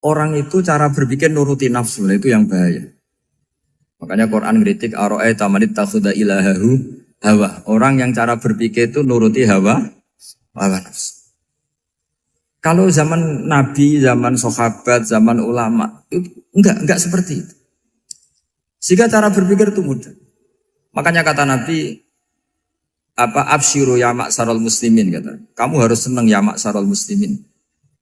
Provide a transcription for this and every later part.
orang itu cara berpikir nuruti nafsu, itu yang bahaya. Makanya Quran ngritik ara'aita man ittakhadha ilahahu hawa. Orang yang cara berpikir itu nuruti hawa nafsu. Kalau zaman Nabi, zaman sahabat, zaman ulama itu enggak seperti itu. Sehingga cara berpikir itu mudah. Makanya kata Nabi absyiru ya ma'syaral muslimin kata. Kamu harus senang ya ma'syaral muslimin.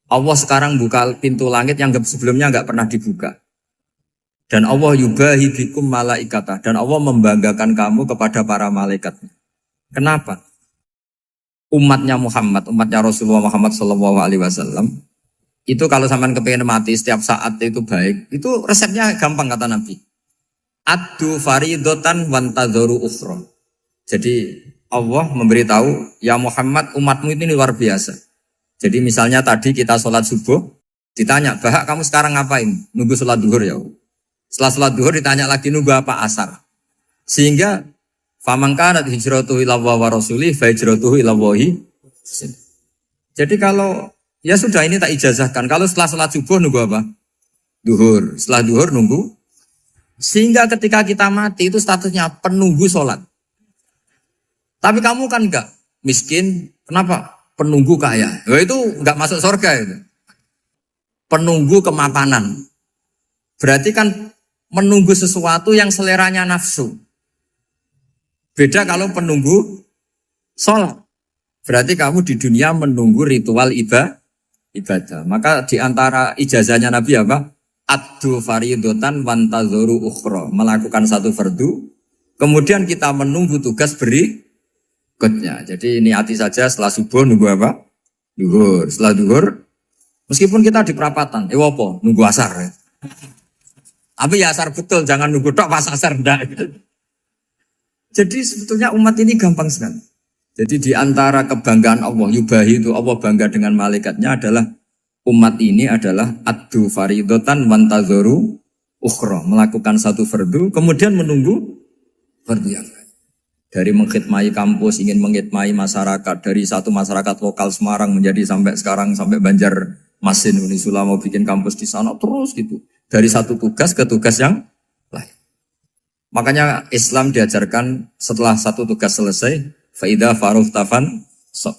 Allah sekarang buka pintu langit yang sebelumnya enggak pernah dibuka. Dan Allah yubahi bikum malaikatah. Dan Allah membanggakan kamu kepada para malaikat. Kenapa? Umatnya Muhammad, umatnya Rasulullah Muhammad SAW, itu kalau sampean kepengen mati setiap saat itu baik, itu resepnya gampang kata Nabi. Addu faridotan wantadzoru ukhra. Jadi Allah memberitahu, ya Muhammad umatmu ini luar biasa. Jadi misalnya tadi kita sholat subuh, ditanya, Bahak kamu sekarang ngapain? Nunggu sholat duhur ya. Setelah sholat duhur ditanya lagi nunggu apa asar. Sehingga faman kanat hijratuhu ila Allah wa rasulih fa hijratuhu ila Allah. Jadi kalau ya sudah ini tak ijazahkan. Kalau setelah sholat subuh nunggu apa? Duhur. Setelah duhur nunggu. Sehingga ketika kita mati itu statusnya penunggu sholat. Tapi kamu kan enggak miskin. Kenapa? Penunggu kaya. Ya itu enggak masuk surga itu. Penunggu kemapanan. Berarti kan menunggu sesuatu yang seleranya nafsu. Beda kalau penunggu sholat. Berarti kamu di dunia menunggu ritual ibadah. Maka di antara ijazahnya Nabi apa? Addu faridotan wantadzoru ukhra. Melakukan satu fardu. Kemudian kita menunggu tugas berikutnya. Jadi niati saja setelah subuh nunggu apa? Duhur. Setelah duhur, meskipun kita di perapatan, apa? Nunggu asar. Ya. Tapi ya asar betul, jangan nunggu tok pas asar ndak. Jadi sebetulnya umat ini gampang sekali. Jadi di antara kebanggaan Allah, yubahi itu Allah bangga dengan malaikatnya adalah umat ini adalah addu faridotan wantadzoru ukhra, melakukan satu fardu kemudian menunggu fardu yang lain. Dari mengkhidmati kampus, ingin mengkhidmati masyarakat, dari satu masyarakat lokal Semarang menjadi sampai sekarang sampai Banjarmasin, Unisula mau bikin kampus di sana terus gitu. Dari satu tugas ke tugas yang lain. Makanya Islam diajarkan setelah satu tugas selesai, faida faruhtafan sok.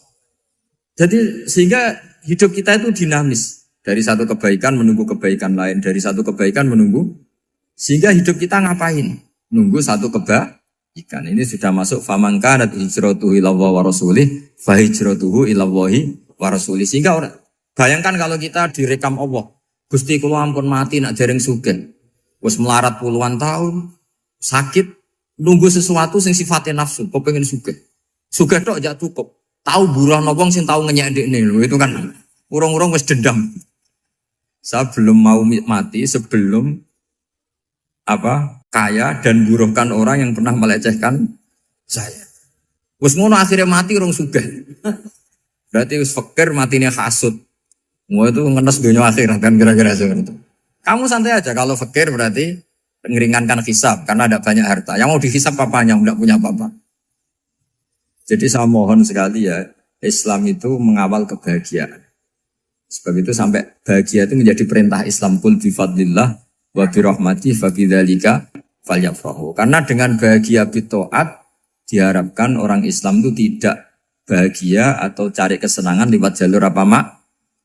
Jadi sehingga hidup kita itu dinamis. Dari satu kebaikan menunggu kebaikan lain, dari satu kebaikan menunggu. Sehingga hidup kita ngapain? Nunggu satu kebaikan. Ini sudah masuk faman kanat hijratuhu ila Allah wa rasulih, fa hijratuhu ila Allah wa rasulih. Sehingga bayangkan kalau kita direkam Allah. Gusti kula ampun mati nak dereng sugih. Wis melarat puluhan tahun, sakit, nunggu sesuatu sing sifatnya nafsu, kepengin sugih. Sugih tok jak cukup. Tahu buruh wong sing tahu ngenyek ndekne lho, itu kan urung-urung wis dendam. Saya belum mau mati sebelum kaya dan buruhkan orang yang pernah melecehkan saya. Wis ngono akhirnya mati urung sugih. Berarti wis fakir matine hasud. Mau itu ngenes dunia akhirat kan kira-kira seperti itu. Kamu santai aja kalau fakir berarti meringankan hisab karena ada banyak harta. Yang mau dihisab papanya enggak punya apa-apa. Jadi saya mohon sekali ya, Islam itu mengawal kebahagiaan. Sebab itu sampai bahagia itu menjadi perintah Islam, qul bi fadlillah wa bi rahmatihi fa bidzalika falyafrahu. Karena dengan bahagia bi taat diharapkan orang Islam itu tidak bahagia atau cari kesenangan lewat jalur apa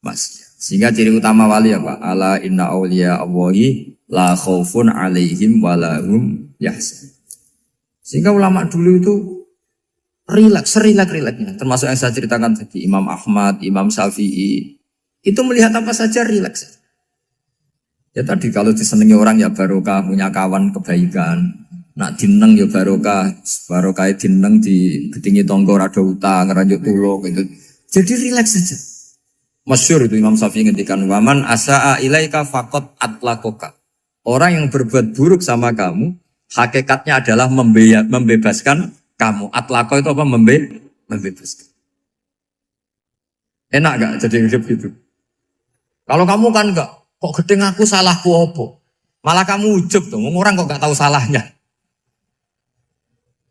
maksiat. Sehingga ciri utama wali apa? Ala inna awliya Allahi la khaufun alaihim wa lahum yahzanun. Sehingga ulama dulu itu rileks-rileksnya. Termasuk yang saya ceritakan tadi, Imam Ahmad, Imam Syafi'i. Itu melihat apa saja rileks. Ya tadi kalau disenangi orang ya barokah, punya kawan kebaikan. Nak dineng ya barokah dineng di gedingi tonggo rada utang, ngeranjuk tulung gitu. Jadi rileks saja. Masyhur itu Imam Syafi'i ngendikan waman asaa ilaika faqat atlakoka. Orang yang berbuat buruk sama kamu, hakikatnya adalah membebaskan kamu. Atlako itu apa? Membebaskan. Enak gak jadi hidup gitu? Kalau kamu kan enggak, kok gedeng aku salahku apa? Malah kamu ujub tuh, orang kok gak tahu salahnya.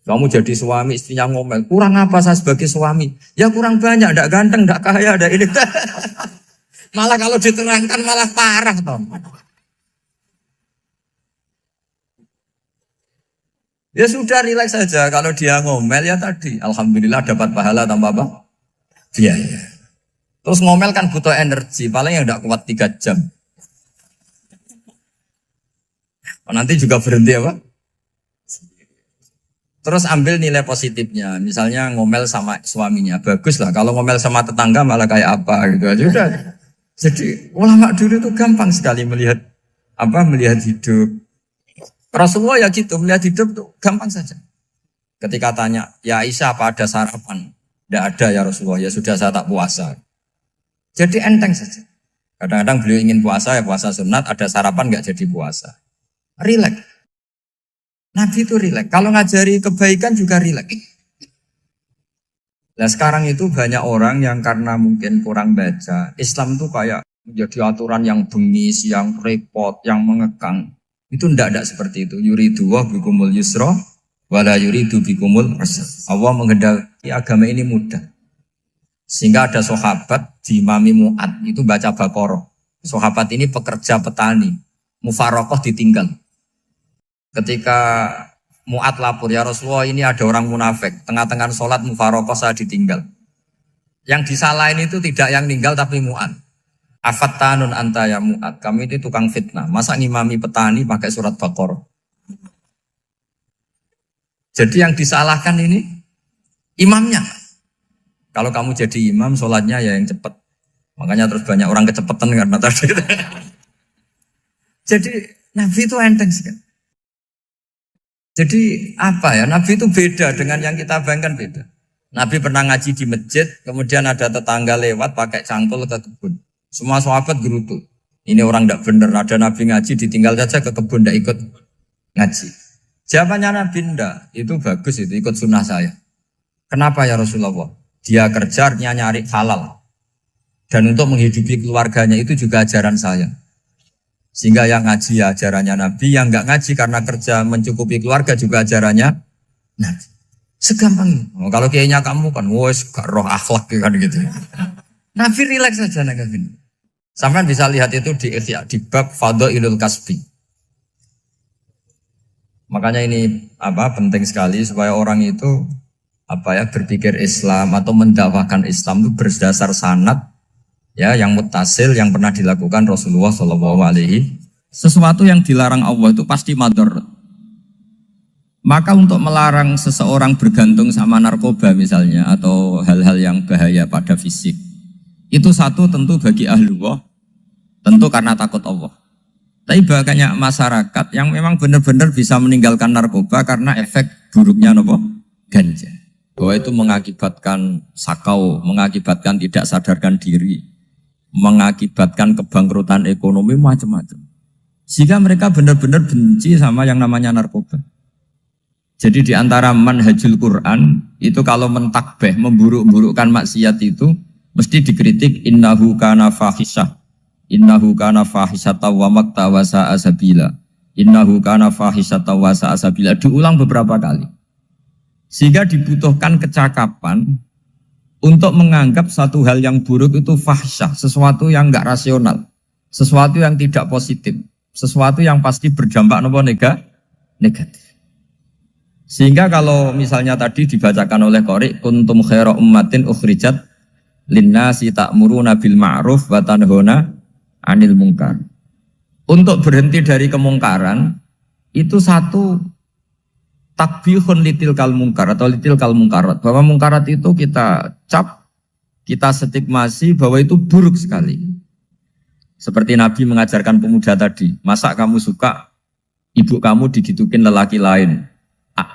Kamu jadi suami, istrinya ngomel, kurang apa saya sebagai suami? Ya kurang banyak, enggak ganteng, enggak kaya, enggak ini. Malah kalau diterangkan malah parah toh. Ya sudah rileks saja. Kalau dia ngomel ya tadi, alhamdulillah dapat pahala tanpa apa? Biaya. Terus ngomel kan butuh energi, paling yang tidak kuat 3 jam. Nanti juga berhenti apa? Terus ambil nilai positifnya. Misalnya ngomel sama suaminya, bagus lah. Kalau ngomel sama tetangga malah kayak apa gitu aja udah. Jadi ulama dulu itu gampang sekali melihat melihat hidup. Rasulullah ya gitu, melihat hidup tuh gampang saja. Ketika tanya, ya Aisyah apa ada sarapan? Tidak ada ya Rasulullah, ya sudah saya tak puasa. Jadi enteng saja. Kadang-kadang beliau ingin puasa, ya puasa sunat, ada sarapan nggak jadi puasa. Rileks. Nabi itu rileks. Kalau ngajari kebaikan juga rileks. Nah sekarang itu banyak orang yang karena mungkin kurang baca, Islam tuh kayak menjadi aturan yang bengis, yang repot, yang mengekang. Itu tidak seperti itu. Yuridu wa bikumul yusra wala yuridu bikumul usra. Allah menghendaki agama ini mudah. Sehingga ada sahabat di Imami Mu'ad itu baca Baqarah. Sahabat ini pekerja petani. Mufarokoh ditinggal. Ketika Mu'ad lapor, ya Rasulullah ini ada orang munafik. Tengah-tengah sholat mufarokoh saya ditinggal. Yang disalahin itu tidak yang ninggal tapi Mu'ad. Afattanun anta ya Mu'ad. Kami itu tukang fitnah. Masa ngimami petani pakai surat Baqarah? Jadi yang disalahkan ini imamnya. Kalau kamu jadi imam, sholatnya ya yang cepat. Makanya terus banyak orang kecepatan karena tadi. Jadi Nabi itu enteng sekali. Jadi apa ya? Nabi itu beda dengan yang kita bayangkan beda. Nabi pernah ngaji di masjid, kemudian ada tetangga lewat pakai cangkul ke kebun. Semua sahabat gerutu. Ini orang tidak benar. Ada Nabi ngaji ditinggal saja ke kebun tidak ikut ngaji. Jawabannya Nabi tidak. Itu bagus itu ikut sunnah saya. Kenapa ya Rasulullah? Dia kerjanya nyari halal. Dan untuk menghidupi keluarganya itu juga ajaran saya. Sehingga yang ngaji ya ajarannya Nabi, yang nggak ngaji karena kerja mencukupi keluarga juga ajarannya Nabi. Segampang itu. Oh, kalau kayaknya kamu kan, wes gak roh akhlak kan gitu. Nabi rileks saja Nabi. Sampai bisa lihat itu di bab Fadhailul Kasbi. Makanya ini penting sekali supaya orang itu berpikir Islam atau mendakwakan Islam itu berdasar sanad ya yang muttasil yang pernah dilakukan Rasulullah SAW. Sesuatu yang dilarang Allah itu pasti madhar. Maka untuk melarang seseorang bergantung sama narkoba misalnya atau hal-hal yang bahaya pada fisik, itu satu tentu bagi ahlullah, tentu karena takut Allah. Tapi banyak masyarakat yang memang benar-benar bisa meninggalkan narkoba karena efek buruknya ganja. Bahwa itu mengakibatkan sakau, mengakibatkan tidak sadarkan diri, mengakibatkan kebangkrutan ekonomi macam-macam. Sehingga mereka benar-benar benci sama yang namanya narkoba. Jadi di antara manhajul Quran itu kalau mentakbih, memburuk-burukkan maksiat itu mesti dikritik innahu kana fahisyah. Innahu kana fahisyata wa maqta wa sa'a sabila. Innahu kana fahisyata wa sa'a sabila. Diulang beberapa kali. Sehingga dibutuhkan kecakapan untuk menganggap satu hal yang buruk itu fahisyah, sesuatu yang enggak rasional, sesuatu yang tidak positif, sesuatu yang pasti berdampak negatif. Sehingga kalau misalnya tadi dibacakan oleh Qori, kuntum khaira ummatin ukhrijat linnasi ta'muruna bil ma'ruf wa tanhauna 'anil munkar. Untuk berhenti dari kemungkaran itu satu takbihun litilkal munkar atau litilkal mungkarat, bahwa mungkarat itu kita cap, kita stigmasi bahwa itu buruk sekali. Seperti Nabi mengajarkan pemuda tadi, masa kamu suka ibu kamu digitukin lelaki lain,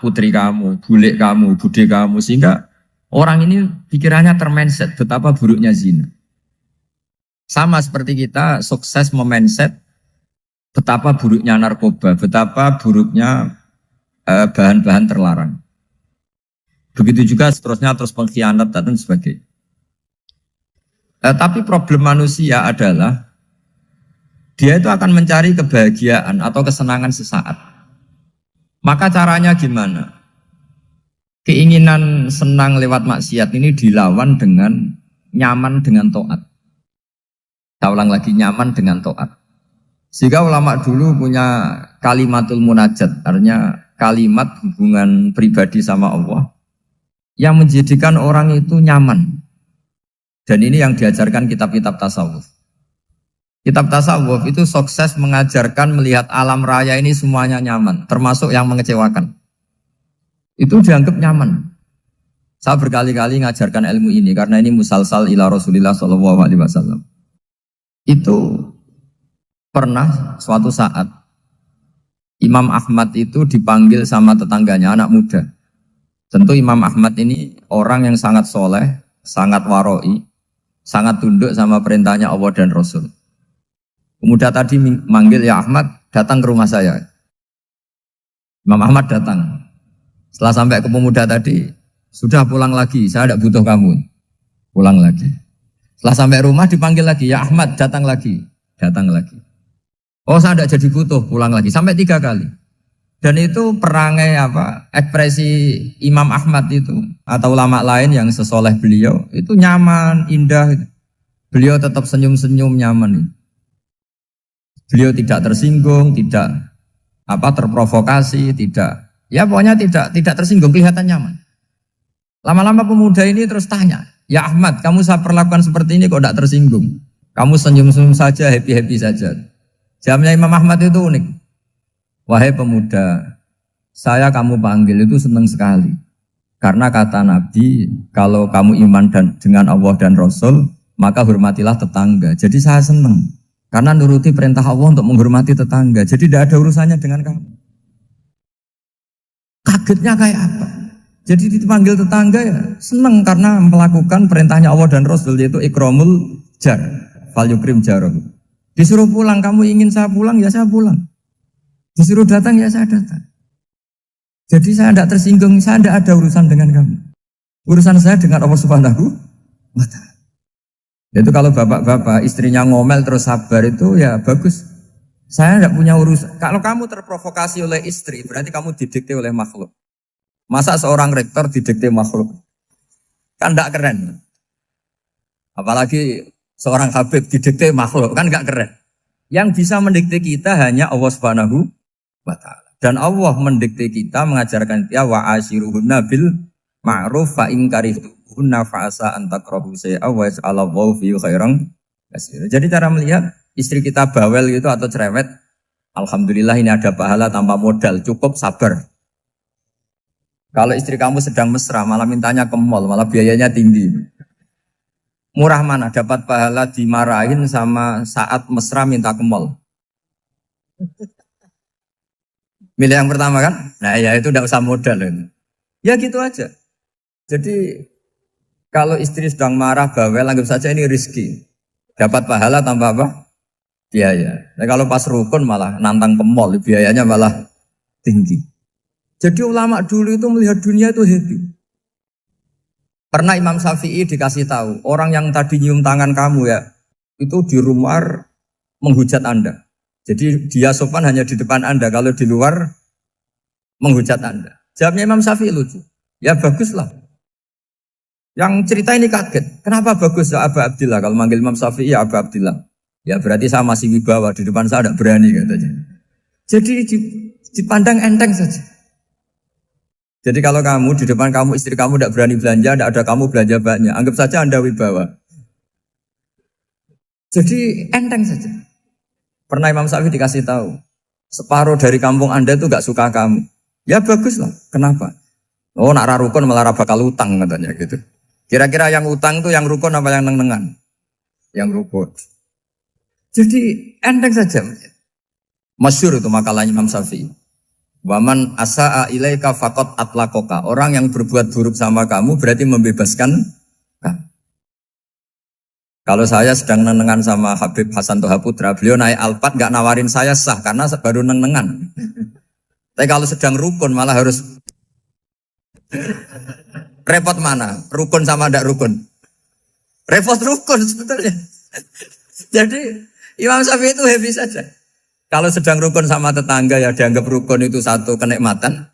putri kamu, bule kamu, bude kamu, sehingga orang ini pikirannya termindset betapa buruknya zina. Sama seperti kita sukses memindset betapa buruknya narkoba, betapa buruknya bahan-bahan terlarang. Begitu juga seterusnya terus pengkhianat dan sebagainya. Tapi problem manusia adalah dia itu akan mencari kebahagiaan atau kesenangan sesaat. Maka caranya gimana? Keinginan senang lewat maksiat ini dilawan dengan nyaman dengan taat. Saya ulang lagi, nyaman dengan taat. Sehingga ulama dulu punya kalimatul munajat, artinya kalimat hubungan pribadi sama Allah yang menjadikan orang itu nyaman. Dan ini yang diajarkan kitab-kitab tasawuf. Kitab tasawuf itu sukses mengajarkan melihat alam raya ini semuanya nyaman, termasuk yang mengecewakan. Itu dianggap nyaman. Saya berkali-kali mengajarkan ilmu ini karena ini musalsal ila Rasulillah SAW. Itu pernah suatu saat Imam Ahmad itu dipanggil sama tetangganya, anak muda. Tentu Imam Ahmad ini orang yang sangat soleh, sangat waroi, sangat tunduk sama perintahnya Allah dan Rasul. Pemuda tadi manggil, ya Ahmad, datang ke rumah saya. Imam Ahmad datang. Setelah sampai ke pemuda tadi, sudah pulang lagi, saya tidak butuh kamu. Pulang lagi. Setelah sampai rumah dipanggil lagi, ya Ahmad, datang lagi. Datang lagi. Oh, saya tidak jadi butuh, pulang lagi. Sampai 3 kali. Dan itu perangai ekspresi Imam Ahmad itu atau ulama lain yang sesoleh beliau itu nyaman, indah. Beliau tetap senyum-senyum nyaman. Beliau tidak tersinggung, tidak terprovokasi, pokoknya tidak tersinggung, kelihatan nyaman. Lama-lama pemuda ini terus tanya, ya Ahmad, kamu saya perlakukan seperti ini kok tidak tersinggung? Kamu senyum-senyum saja, happy-happy saja. Jawabnya Imam Ahmad itu unik. Wahai pemuda, saya kamu panggil itu senang sekali. Karena kata Nabi, kalau kamu iman dengan Allah dan Rasul, maka hormatilah tetangga. Jadi saya senang. Karena nuruti perintah Allah untuk menghormati tetangga. Jadi tidak ada urusannya dengan kamu. Kagetnya kayak apa? Jadi dipanggil tetangga ya senang karena melakukan perintahnya Allah dan Rasul, yaitu ikramul jar, fal yukrim jaroh. Disuruh pulang, kamu ingin saya pulang, ya saya pulang. Disuruh datang, ya saya datang. Jadi saya tidak tersinggung, saya tidak ada urusan dengan kamu. Urusan saya dengan Allah Subhanahu wa Ta'ala. Itu kalau bapak-bapak istrinya ngomel terus sabar itu ya bagus. Saya tidak punya urusan. Kalau kamu terprovokasi oleh istri, berarti kamu didikte oleh makhluk. Masa seorang rektor didikte makhluk? Kan tidak keren. Apalagi seorang Habib didikte makhluk, kan tidak keren. Yang bisa mendikte kita hanya Allah Subhanahu wa Ta'ala. Dan Allah mendikte kita, mengajarkan kita wa ashiruhunna bil ma'ruf fa in karihtuhunna fa asa an takrahu shay'an wa yaj'alallahu fihi khairan katsira. Jadi cara melihat istri kita bawel gitu atau cerewet, alhamdulillah ini ada pahala tanpa modal, cukup sabar. Kalau istri kamu sedang mesra, malah mintanya ke mall, malah biayanya tinggi. Murah mana dapat pahala dimarahin sama saat mesra minta ke mall? Milih yang pertama kan? Nah ya itu tidak usah modal. Ya gitu aja. Jadi kalau istri sedang marah, bawel, anggap saja ini rezeki. Dapat pahala tanpa apa? Biaya. Nah, kalau pas rukun malah nantang ke mall, biayanya malah tinggi. Jadi ulama dulu itu melihat dunia itu happy. Pernah Imam Syafi'i dikasih tahu, orang yang tadi nyium tangan kamu ya, itu di rumah menghujat Anda. Jadi dia sopan hanya di depan Anda, kalau di luar menghujat Anda. Jawabnya Imam Syafi'i lucu. Ya baguslah. Yang cerita ini kaget. Kenapa bagus ya Aba Abdillah? Kalau manggil Imam Syafi'i ya Aba Abdillah. Ya berarti saya masih wibawa, di depan saya tidak berani katanya. Jadi dipandang enteng saja. Jadi kalau kamu di depan kamu istri kamu tidak berani belanja, tidak ada kamu belanja banyak, anggap saja Anda wibawa. Jadi enteng saja. Pernah Imam Syafi'i dikasih tahu, separuh dari kampung Anda itu gak suka kamu. Ya baguslah. Kenapa? Oh nak rarukun malah bakal utang katanya gitu. Kira-kira yang utang itu yang rukun apa yang neng-nengan? Yang rukun. Jadi enteng saja. Masyhur itu makalahnya Imam Syafi'i. Waman asa'a ilaika faqad atlaqaka. Orang yang berbuat buruk sama kamu berarti membebaskan kamu. Kalau saya sedang nenengan sama Habib Hasan Toha Putra, beliau naik Alphard gak nawarin saya sah karena baru nenengan. Tapi kalau sedang rukun malah harus repot mana? Rukun sama ndak rukun? Repot rukun sebetulnya. Jadi Imam Syafi'i itu happy saja. Kalau sedang rukun sama tetangga ya dianggap rukun itu satu kenikmatan.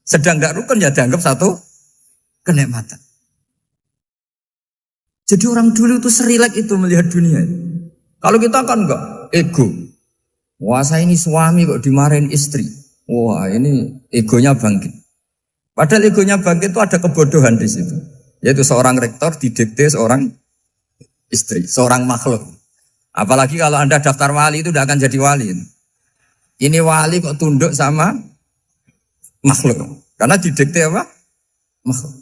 Sedang tidak rukun ya dianggap satu kenikmatan. Jadi orang dulu itu serilek itu melihat dunia. Kalau kita kan enggak, ego. Wah saya ini suami kok dimarahin istri. Wah ini egonya bangkit. Padahal egonya bangkit itu ada kebodohan di situ. Yaitu seorang rektor didikte seorang istri, seorang makhluk. Apalagi kalau Anda daftar wali itu tidak akan jadi wali. Ini wali kok tunduk sama makhluk. Karena didikte apa? Makhluk.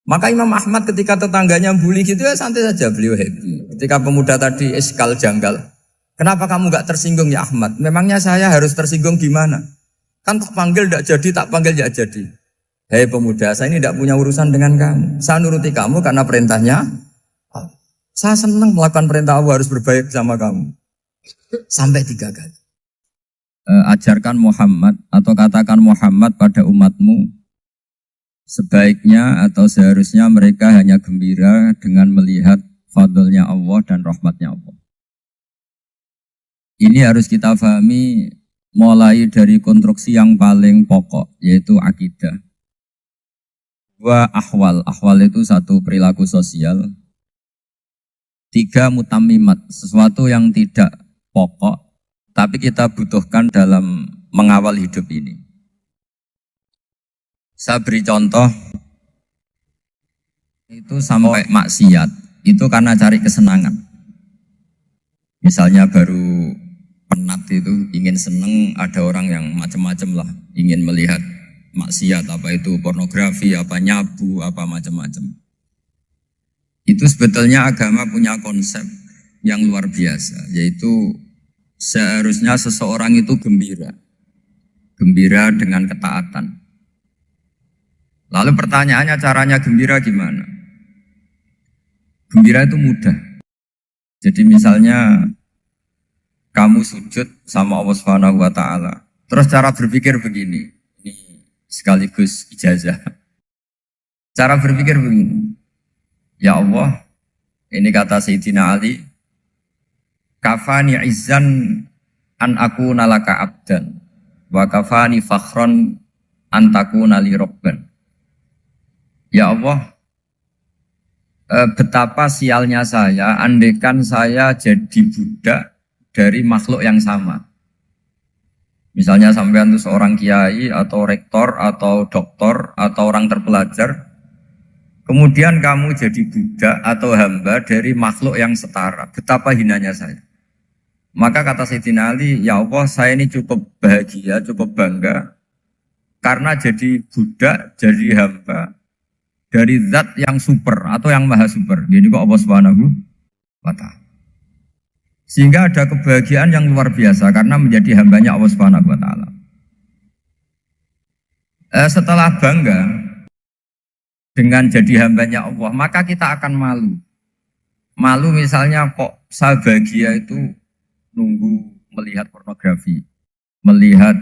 Maka Imam Ahmad ketika tetangganya bully gitu ya santai saja, beliau happy. Ketika pemuda tadi eskal janggal, kenapa kamu gak tersinggung ya Ahmad? Memangnya saya harus tersinggung gimana? Kan tak panggil tidak jadi, tak panggil tidak jadi. Hei pemuda, saya ini tidak punya urusan dengan kamu. Saya nuruti kamu karena perintahnya. Saya senang melakukan perintah Allah, harus berbaik sama kamu. Sampai 3 kali. Ajarkan Muhammad atau katakan Muhammad pada umatmu. Sebaiknya atau seharusnya mereka hanya gembira dengan melihat fadlnya Allah dan rahmatnya Allah. Ini harus kita pahami mulai dari konstruksi yang paling pokok, yaitu akidah. 2 ahwal. Ahwal itu 1 perilaku sosial. 3 mutammimat, sesuatu yang tidak pokok, tapi kita butuhkan dalam mengawal hidup ini. Saya beri contoh, itu sampai maksiat, itu karena cari kesenangan. Misalnya baru penat itu, ingin seneng, ada orang yang macam-macam lah, ingin melihat maksiat, apa itu pornografi, apa nyabu, apa macam-macam. Itu sebetulnya agama punya konsep yang luar biasa, yaitu seharusnya seseorang itu gembira. Gembira dengan ketaatan. Lalu pertanyaannya caranya gembira gimana? Gembira itu mudah. Jadi misalnya kamu sujud sama Allah Subhanahu wa taala. Terus cara berpikir begini. Ini sekaligus ijazah. Cara berpikir begini. Ya Allah, ini kata Sayyidina Ali, kafani izzan an akuna laka abdan wa kafani fakhron an takuna li rabban. Ya Allah, betapa sialnya saya andaikan saya jadi budak dari makhluk yang sama. Misalnya sampean itu seorang kiai atau rektor atau doktor atau orang terpelajar, kemudian kamu jadi budak atau hamba dari makhluk yang setara. Betapa hinanya saya. Maka kata Sayyidina Ali, ya Allah saya ini cukup bahagia, cukup bangga karena jadi budak, jadi hamba dari zat yang super atau yang maha super. Jadi kok Allah Subhanahu wa ta'ala. Sehingga ada kebahagiaan yang luar biasa karena menjadi hambanya Allah Subhanahu wa ta'ala. Setelah bangga dengan jadi hambanya Allah, maka kita akan malu. Malu misalnya kok saya bahagia itu nunggu melihat pornografi, melihat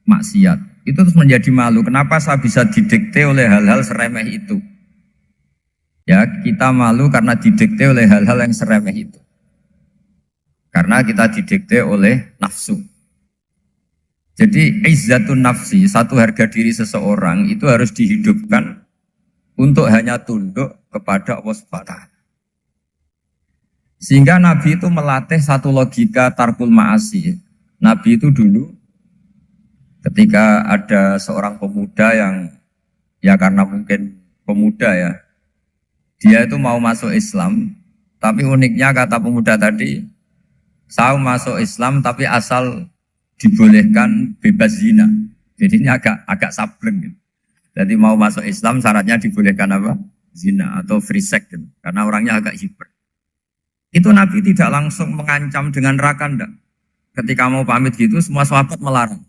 maksiat. Itu terus menjadi malu. Kenapa saya bisa didikte oleh hal-hal seremeh itu? Ya, kita malu karena didikte oleh hal-hal yang seremeh itu. Karena kita didikte oleh nafsu. Jadi izzatun nafsi, satu harga diri seseorang itu harus dihidupkan untuk hanya tunduk kepada Allah Subhanahu wa ta'ala. Sehingga Nabi itu melatih satu logika tarkul ma'asi. Nabi itu dulu ketika ada seorang pemuda yang ya karena mungkin pemuda ya, dia itu mau masuk Islam, tapi uniknya kata pemuda tadi, saya masuk Islam tapi asal dibolehkan bebas zina. Jadi ini agak sableng gitu. Jadi mau masuk Islam syaratnya dibolehkan apa? Zina atau free sex gitu. Karena orangnya agak hiper. Itu Nabi tidak langsung mengancam dengan neraka enggak. Ketika mau pamit gitu semua sahabat melarang.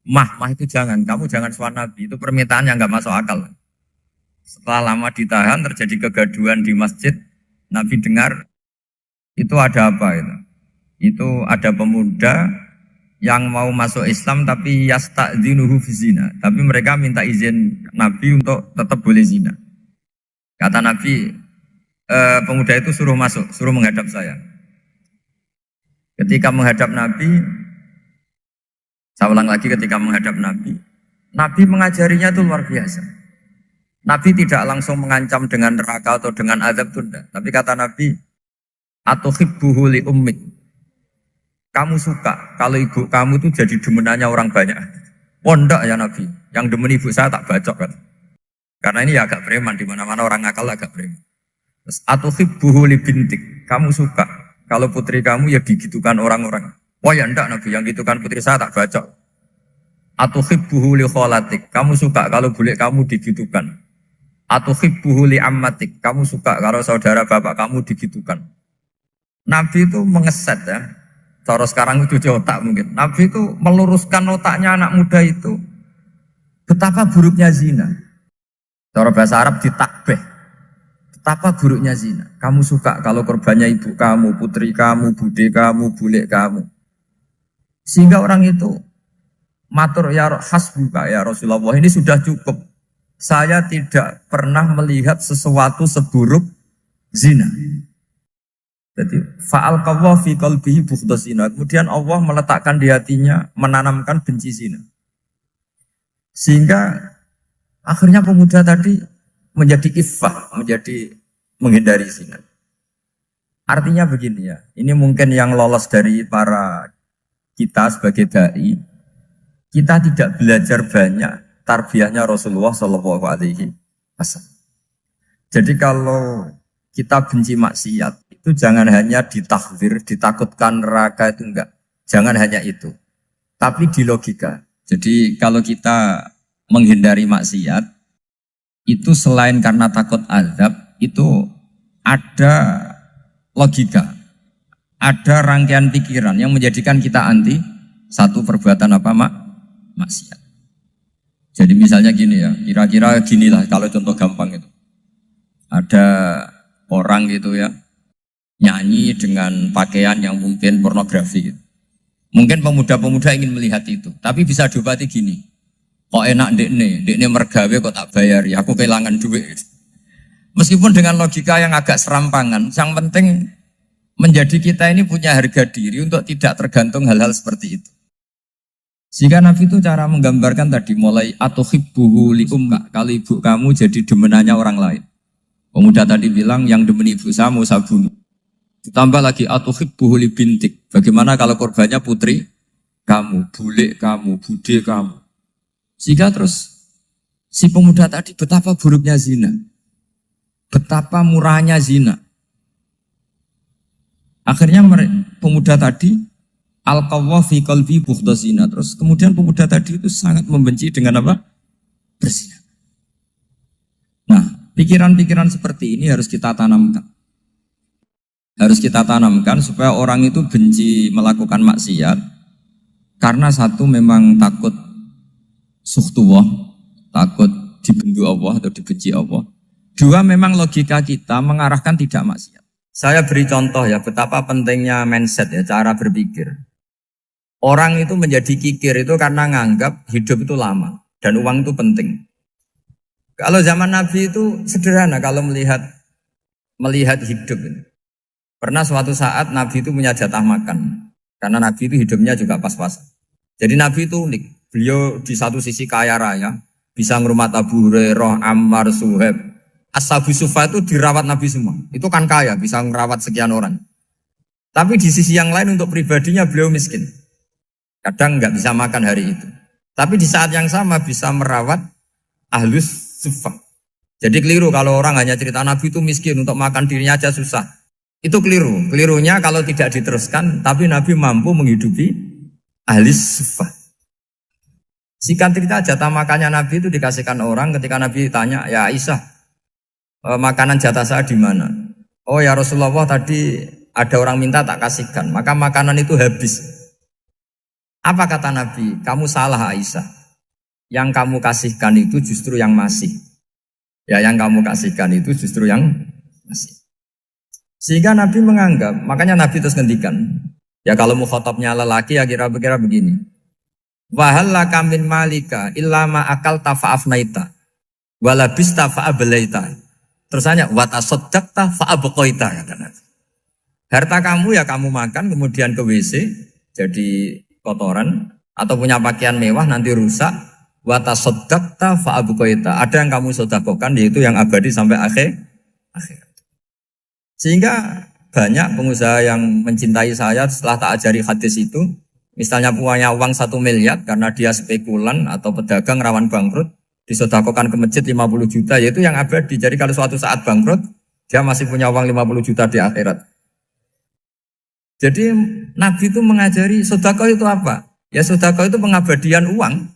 Mah itu jangan, kamu jangan suan Nabi, itu permintaan yang nggak masuk akal. Setelah lama ditahan, terjadi kegaduhan di masjid, Nabi dengar, itu ada apa itu? Itu ada pemuda yang mau masuk Islam tapi yasta'dzinuhu fi zina. Tapi mereka minta izin Nabi untuk tetap boleh zina. Kata Nabi, pemuda itu suruh masuk, suruh menghadap saya. Ketika menghadap Nabi, saya ulang lagi ketika menghadap Nabi, Nabi mengajarinya itu luar biasa. Nabi tidak langsung mengancam dengan neraka atau dengan azab tunda. Tapi kata Nabi, atuhibbuhu li ummik. Kamu suka kalau ibu kamu tuh jadi demenannya orang banyak. Oh enggak ya Nabi, yang demen ibu saya tak bacok kan. Karena ini ya agak preman, di mana-mana orang akal agak preman. Terus atuhibbuhu li bintik. Kamu suka kalau putri kamu ya digitukan orang-orang. Oh ya enggak Nabi, yang gitukan putri saya tak bacok. Atuhibbuhu li kholatik. Kamu suka kalau bule kamu digitukan. Atuhibbuhu li ammatik. Kamu suka kalau saudara bapak kamu digitukan. Nabi itu mengeset ya. Cara sekarang itu otak mungkin. Nabi itu meluruskan otaknya anak muda itu. Betapa buruknya zina. Cara bahasa Arab ditakbih. Betapa buruknya zina. Kamu suka kalau korbannya ibu kamu, putri kamu, bude kamu, bule kamu. Sehingga orang itu matur ya hasbuka ya Rasulullah, ini sudah cukup. Saya tidak pernah melihat sesuatu seburuk zina. Jadi fa'al qawwa fi qalbihi bughdha zina. Kemudian Allah meletakkan di hatinya, menanamkan benci zina. Sehingga akhirnya pemuda tadi menjadi iffah, menjadi menghindari zina. Artinya begini ya, ini mungkin yang lolos dari para kita sebagai dai, kita tidak belajar banyak tarbiyahnya Rasulullah Shallallahu Alaihi Wasallam. Jadi kalau kita benci maksiat, itu jangan hanya ditakhzir, ditakutkan neraka itu enggak. Jangan hanya itu. Tapi di logika. Jadi kalau kita menghindari maksiat, itu selain karena takut azab, itu ada logika. Ada rangkaian pikiran yang menjadikan kita anti satu perbuatan apa maksiat. Jadi misalnya gini ya, kira-kira ginilah kalau contoh gampang itu. Ada orang gitu ya, nyanyi dengan pakaian yang mungkin pornografi gitu. Mungkin pemuda-pemuda ingin melihat itu, tapi bisa diobati gini. Kok enak dekne mergawe kok tak bayar ya, aku kehilangan duit. Meskipun dengan logika yang agak serampangan, yang penting menjadi kita ini punya harga diri untuk tidak tergantung hal-hal seperti itu. Sehingga Nabi itu cara menggambarkan tadi mulai atuhibbuhu li ummik, kalau ibu kamu jadi demenannya orang lain. Pemuda tadi bilang yang demen ibu saya mau saya bunuh. Ditambah lagi atuhibbuhu li bintik. Bagaimana kalau korbannya putri kamu, bule kamu, bude kamu. Sehingga terus si pemuda tadi betapa buruknya zina. Betapa murahnya zina. Akhirnya pemuda tadi al-qawwa fi qalbi bughdha zina. Terus kemudian pemuda tadi itu sangat membenci dengan apa? Berzina. Nah, pikiran-pikiran seperti ini harus kita tanamkan. Harus kita tanamkan supaya orang itu benci melakukan maksiat. Karena satu memang takut sukhtuwah, takut dibendu Allah atau dibenci Allah. Dua memang logika kita mengarahkan tidak maksiat. Saya beri contoh ya betapa pentingnya mindset ya, cara berpikir. Orang itu menjadi kikir itu karena nganggap hidup itu lama dan uang itu penting. Kalau zaman Nabi itu sederhana kalau melihat hidup ini. Pernah suatu saat Nabi itu punya jatah makan. Karena Nabi itu hidupnya juga pas-pasan. Jadi Nabi itu unik. Beliau di satu sisi kaya raya. Bisa ngurmat Abu Hurairah, Ammar, Suhaib. Ashabu Sufa itu dirawat Nabi semua. Itu kan kaya, bisa ngerawat sekian orang. Tapi di sisi yang lain untuk pribadinya beliau miskin. Kadang nggak bisa makan hari itu. Tapi di saat yang sama bisa merawat Ahlus Sufa. Jadi keliru kalau orang hanya cerita Nabi itu miskin, untuk makan dirinya aja susah. Itu keliru. Kelirunya kalau tidak diteruskan, tapi Nabi mampu menghidupi Ahlus Sufa. Singkat cerita jatah makannya Nabi itu dikasihkan orang ketika Nabi tanya, ya Aisyah, makanan jatah saya di mana? Oh ya Rasulullah, tadi ada orang minta tak kasihkan, maka makanan itu habis. Apa kata Nabi? Kamu salah Aisyah. Yang kamu kasihkan itu justru yang masih. Ya yang kamu kasihkan itu justru yang masih. Sehingga Nabi menganggap, makanya Nabi terus ngendikan. Ya kalau mukhatabnya lelaki ya kira-kira begini. Wahallaka min malika illa ma akalta fa'afnaita walabista fa'ablaita. Terus hanya watasaddaqta fa'abqaita kata Nabi. Harta kamu ya kamu makan kemudian ke WC jadi kotoran atau punya pakaian mewah nanti rusak. Watasaddaqta fa'abqaita. Ada yang kamu sedekahkan yaitu yang abadi sampai akhir. Sehingga banyak pengusaha yang mencintai saya setelah tak ajari hadis itu. Misalnya punya uang 1 miliar karena dia spekulan atau pedagang rawan bangkrut, disedekahkan ke masjid 50 juta, yaitu yang abadi. Jadi kalau suatu saat bangkrut, dia masih punya uang 50 juta di akhirat. Jadi Nabi itu mengajari sedekah itu apa? Ya sedekah itu pengabadian uang.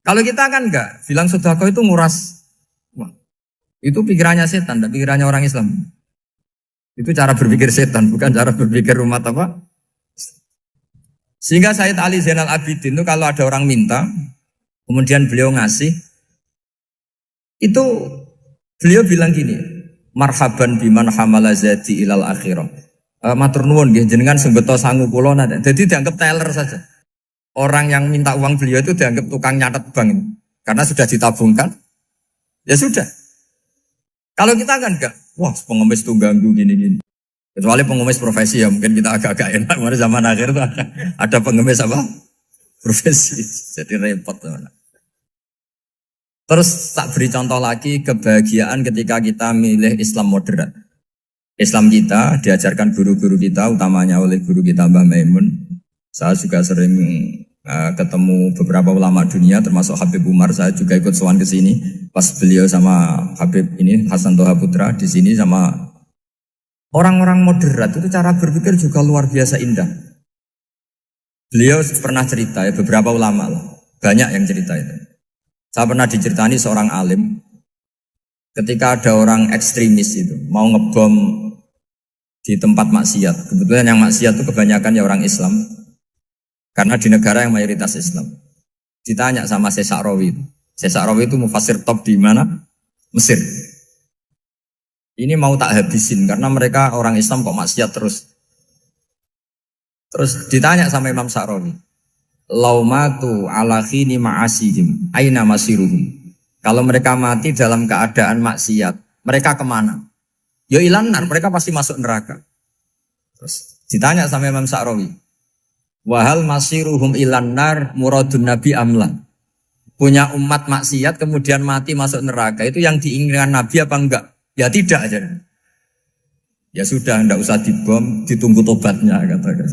Kalau kita kan enggak, bilang sedekah itu nguras uang. Itu pikirannya setan, dan pikirannya orang Islam. Itu cara berpikir setan, bukan cara berpikir umat apa? Sehingga Sayyid Ali Zainal Abidin itu kalau ada orang minta, kemudian beliau ngasih, itu beliau bilang gini, marhaban biman hamala zati ilal akhirah. Matur nuwun nggih jenengan sembeto sangu kula nate. Jadi dianggap teller saja. Orang yang minta uang beliau itu dianggap tukang nyatet bank ini. Karena sudah ditabungkan. Ya sudah. Kalau kita kan enggak, wah pengemis tuh ganggu gini-gini. Kecuali pengemis profesi ya mungkin kita agak-agak enak. Karena zaman akhir itu ada pengemis apa? Profesi. Jadi repot. Terus tak beri contoh lagi kebahagiaan ketika kita milih Islam moderat. Islam kita diajarkan guru-guru kita, utamanya oleh guru kita Mbah Maimun. Saya juga sering ketemu beberapa ulama dunia, termasuk Habib Umar. Saya juga ikut sowan ke sini pas beliau sama Habib ini Hasan Toha Putra di sini sama orang-orang moderat. Itu cara berpikir juga luar biasa indah. Beliau pernah cerita ya, beberapa ulama lah, banyak yang cerita itu. Saya pernah diceritani seorang alim. Ketika ada orang ekstremis itu mau ngebom di tempat maksiat, kebetulan yang maksiat itu kebanyakan ya orang Islam, karena di negara yang mayoritas Islam. Ditanya sama Syekh Sa'rawi itu mufasir top di mana? Mesir. Ini mau tak habisin karena mereka orang Islam kok maksiat terus. Terus ditanya sama Imam Sa'rawi, laumatu ala khini ma'asihim aina masiruhum. Kalau mereka mati dalam keadaan maksiat, mereka kemana? Ya ilanar, mereka pasti masuk neraka. Terus ditanya sama Imam Sa'rawi, wahal masiruhum ilanar muradun nabi amlan. Punya umat maksiat kemudian mati masuk neraka, itu yang diinginkan Nabi apa enggak? Ya tidak aja. Ya sudah, enggak usah dibom, ditunggu tobatnya kata.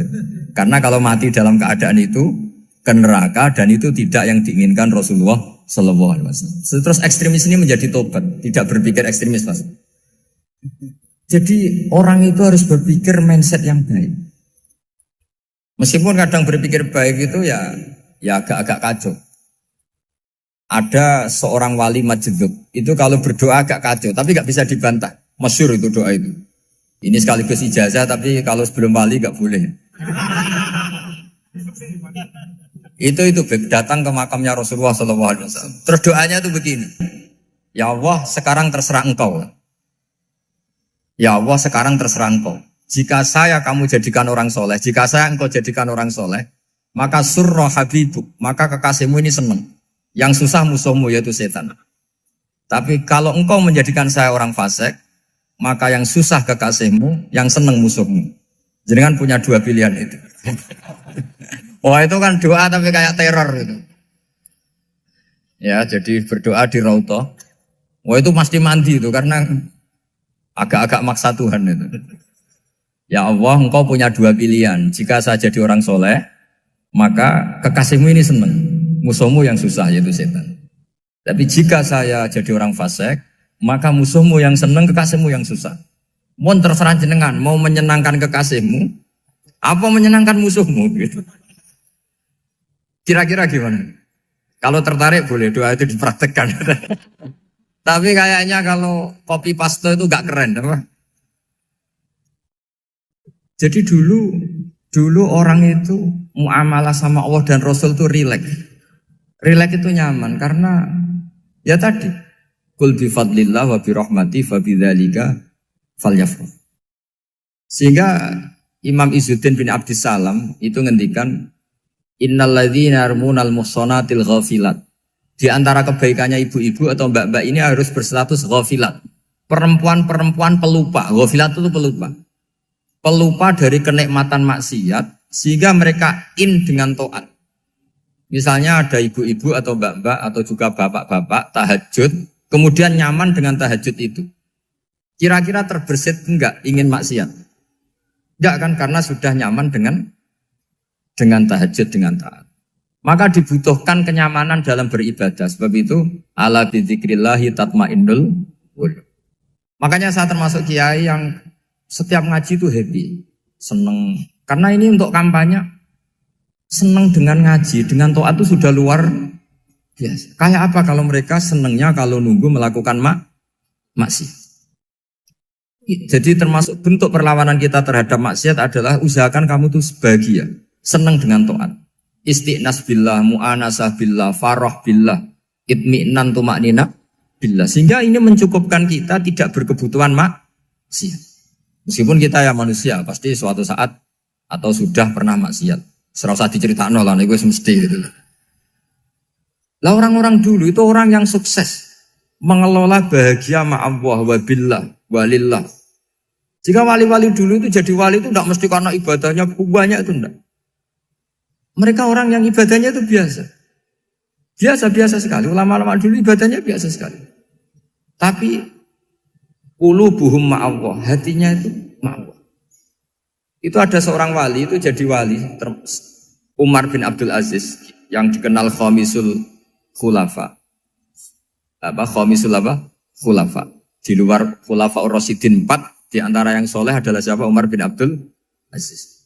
Karena kalau mati dalam keadaan itu ke neraka dan itu tidak yang diinginkan Rasulullah Sallallahu Alaihi Wasallam. Terus ekstremis ini menjadi tobat, tidak berpikir ekstremis mas. Jadi orang itu harus berpikir mindset yang baik. Meskipun kadang berpikir baik itu ya agak-agak kacau. Ada seorang wali majdzub itu kalau berdoa agak kacau, tapi nggak bisa dibantah. Masyhur itu doa itu. Ini sekaligus ijazah, tapi kalau sebelum wali nggak boleh. Itu datang ke makamnya Rasulullah SAW. Terus doanya itu begini. Ya Allah, sekarang terserah engkau. Ya Allah, sekarang terserah engkau. Jika saya kamu jadikan orang soleh, jika saya engkau jadikan orang soleh, maka surra habibuk, maka kekasihmu ini senang. Yang susah musuhmu yaitu setan. Tapi kalau engkau menjadikan saya orang fasik, maka yang susah kekasihmu, yang senang musuhmu. Jangan punya dua pilihan itu. Wah itu kan doa tapi kayak teror itu. Ya jadi berdoa di Raudhah. Wah itu pasti mandi itu karena agak-agak maksa Tuhan itu. Ya Allah engkau punya dua pilihan. Jika saya jadi orang soleh, maka kekasihmu ini senang. Musuhmu yang susah yaitu setan. Tapi jika saya jadi orang fasik, maka musuhmu yang senang, kekasihmu yang susah. Mohon terserah jenengan, mau menyenangkan kekasihmu, apa menyenangkan musuhmu gitu. Kira-kira gimana? Kalau tertarik boleh doa itu dipraktekkan. Tapi kayaknya kalau copy paste itu gak keren, apa? Jadi dulu orang itu muamalah sama Allah dan Rasul itu rileks. Rileks itu nyaman karena ya tadi qul bi fadlillah wa bi rahmati fa bidzalika falyafrah. Sehingga Imam Izzuddin bin Abdissalam itu ngendikan innal ladzina yarmunal muhsanatil ghafilat. Di antara kebaikannya ibu-ibu atau mbak-mbak ini harus berstatus ghafilat. Perempuan-perempuan pelupa. Ghafilat itu pelupa. Pelupa dari kenikmatan maksiat sehingga mereka dengan taat. Misalnya ada ibu-ibu atau mbak-mbak atau juga bapak-bapak tahajud, kemudian nyaman dengan tahajud itu. Kira-kira terbersit enggak ingin maksiat? Enggak kan, karena sudah nyaman dengan tahajud, dengan taat. Maka dibutuhkan kenyamanan dalam beribadah. Sebab itu ala bidzikrillahi tatmainnul qulub. Makanya saya termasuk kiai yang setiap ngaji itu happy, seneng. Karena ini untuk kampanye, seneng dengan ngaji, dengan taat itu sudah luar biasa. Kayak apa kalau mereka senengnya kalau nunggu melakukan maksiat. Jadi termasuk bentuk perlawanan kita terhadap maksiat adalah usahakan kamu tuh bahagia, senang dengan taat. Istiqnas billah, mu'anasah billah, farah billah, itmi'nan tumaknina billah. Sehingga ini mencukupkan kita tidak berkebutuhan maksiat. Meskipun kita ya manusia, pasti suatu saat atau sudah pernah maksiat. Serasa diceritakan lah, itu mesti gitu. Lah orang-orang dulu itu orang yang sukses mengelola bahagia ma'allah wa billah walillah. Jika wali-wali dulu itu jadi wali itu tidak mesti karena ibadahnya banyak, itu enggak. Mereka orang yang ibadahnya itu biasa. Biasa-biasa sekali. Ulama-ulama dulu ibadahnya biasa sekali. Tapi qulubuhum ma'allah, hatinya itu ma'allah. Itu ada seorang wali itu jadi wali, Umar bin Abdul Aziz yang dikenal khamisul khulafa. Khamisul khulafa. Di luar khulafa Rasyidin 4, di antara yang soleh adalah siapa? Umar bin Abdul Aziz.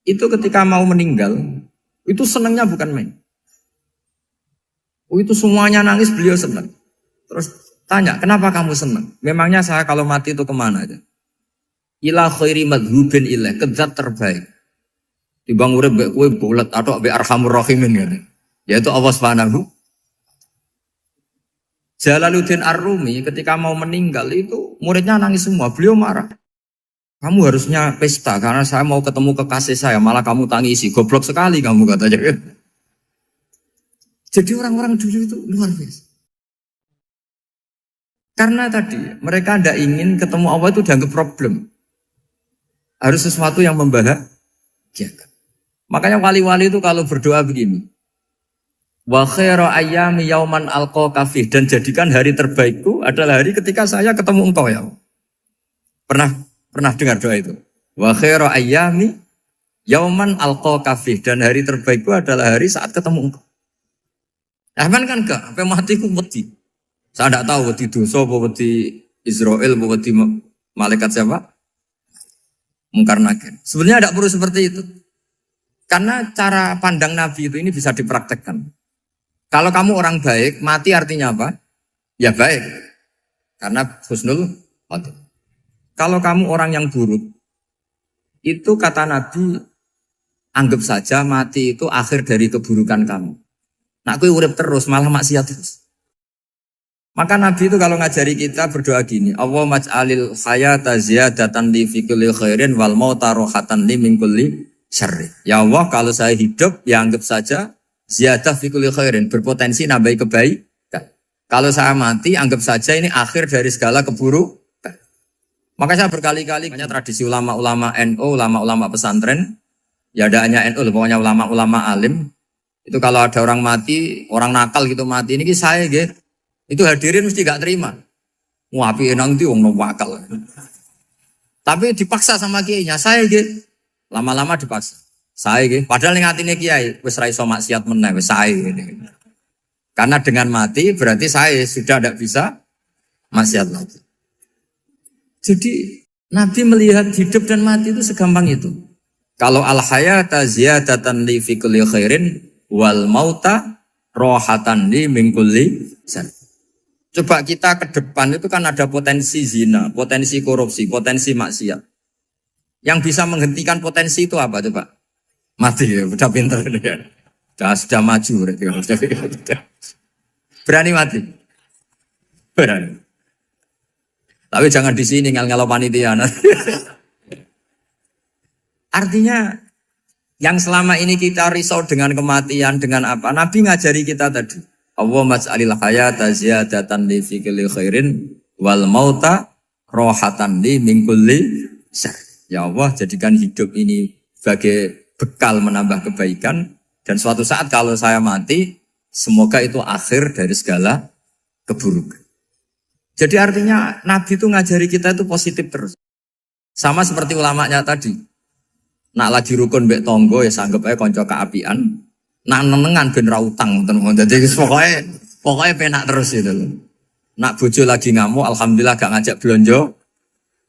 Itu ketika mau meninggal, itu senangnya bukan main. Itu semuanya nangis, beliau senang. Terus tanya, kenapa kamu senang? Memangnya saya kalau mati itu kemana aja? Ila khairi madhubin ilah, ke zat terbaik. Dibang urip mbek kowe bulet atau mbek arhamur rahimin kan. Yaitu Allah Subhanahu. Jalaluddin Ar-Rumi ketika mau meninggal itu muridnya nangis semua, beliau marah. Kamu harusnya pesta karena saya mau ketemu kekasih saya, malah kamu tangisi, goblok sekali kamu katanya. Jadi orang-orang dulu itu luar biasa. Karena tadi mereka tidak ingin ketemu Allah itu dianggap problem. Harus sesuatu yang membahagiakan. Makanya wali-wali itu kalau berdoa begini. Wa khairu ayyami yauman alqa fih, dan jadikan hari terbaikku adalah hari ketika saya ketemu engkau ya. Pernah dengar doa itu? Wa khairu ayyami yauman alqa fih, dan hari terbaikku adalah hari saat ketemu engkau. Aman kan enggak? Sampai mati ku wedi. Saya tidak tahu wedi dosa apa wedi Israel apa wedi malaikat siapa? Mungkar nakir. Sebenarnya tidak perlu seperti itu. Karena cara pandang Nabi itu ini bisa dipraktekkan. Kalau kamu orang baik, mati artinya apa? Ya baik. Karena husnul khotimah. Kalau kamu orang yang buruk, itu kata Nabi, anggap saja mati itu akhir dari keburukan kamu. Nak kowe urip terus, malah maksiat terus. Maka Nabi itu kalau ngajari kita berdoa gini, Allah maj'alil hayata ziyadatan li fi kulli khairin wal mauta rohatan li min kulli syarri. Ya Allah, kalau saya hidup, ya anggap saja ziyadah fi kulli khairin, berpotensi nambahi kebaikan. Kalau saya mati, anggap saja ini akhir dari segala keburukan. Maka saya berkali-kali, banyak tradisi ulama-ulama NU, ulama-ulama pesantren, ya ada hanya NU, pokoknya ulama-ulama alim, itu kalau ada orang mati, orang nakal gitu mati, ini saya gitu, itu hadirin mesti gak terima. Wapi enang itu orang nakal. Tapi dipaksa sama kiainya, saya gitu, lama-lama dipaksa. Saya gitu, padahal yang hatinya kiai, wis ra iso maksiat meneh, wis saya gitu. Karena dengan mati berarti saya sudah tidak bisa maksiat lagi. Jadi Nabi melihat hidup dan mati itu segampang itu. Kalau al-hayata ziyadatan li fi kulli khairin wal mauta rohatan li min kulli syarr. Coba kita ke depan itu kan ada potensi zina, potensi korupsi, potensi maksiat. Yang bisa menghentikan potensi itu apa coba? Mati ya, udah pintar ya. Sudah maju berarti. Berani mati? Berani. Tapi jangan di sini ngel-ngelo panitia. Artinya yang selama ini kita risau dengan kematian, dengan apa? Nabi ngajari kita tadi. Allah maj'alil hayata ziyadatan li fi kulli khairin wal mauta rohatan li min kulli syarr. Ya Allah, jadikan hidup ini sebagai bekal menambah kebaikan, dan suatu saat kalau saya mati, semoga itu akhir dari segala keburukan. Jadi artinya Nabi itu ngajari kita itu positif terus. Sama seperti ulamanya tadi. Nak lagi rukun mbek tonggo ya sanggep ae kanca keapian. Nak nenengan ben ra utang ngoten. Dadi pokoknya penak terus itu loh. Nak bojo lagi ngamuk alhamdulillah gak ngajak blonjo.